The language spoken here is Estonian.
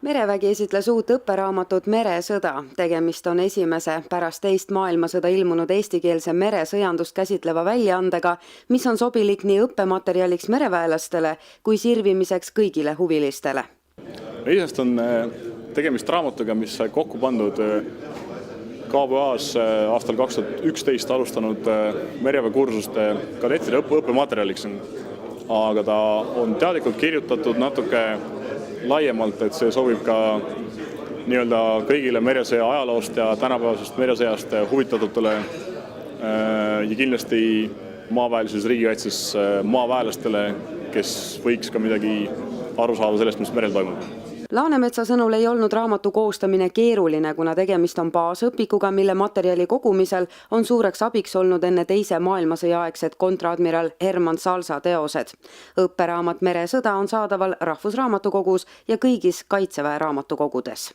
Merevägi esitles uut õpperaamatut Meresõda. Tegemist on esimese pärast teist maailmasõda ilmunud eestikeelse meresõjandust käsitleva väljaandega, mis on sobilik nii õppematerjaliks mereväelastele kui sirvimiseks kõigile huvilistele. Isest on tegemist raamatuga, mis sai kokku pandud KBA-s aastal 2011 alustanud mereväekursuste kadettide õppematerjaliks. Aga ta on teadlikult kirjutatud natuke laiemalt, et see sobib ka kõigile meresõja ajaloost ja tänapäevasest meresõjast huvitatutele ja kindlasti maaväelises riigikaitses maaväelastele, kes võiks ka midagi aru saada sellest, mis merel toimub. Laanemetsa sõnul ei olnud raamatu koostamine keeruline, kuna tegemist on baasõpikuga, mille materjali kogumisel on suureks abiks olnud enne teise maailmasõja aegset kontradmiral Hermann Salsa teosed. Õpperaamat Meresõda on saadaval Rahvusraamatukogus ja kõigis Kaitseväe raamatukogudes.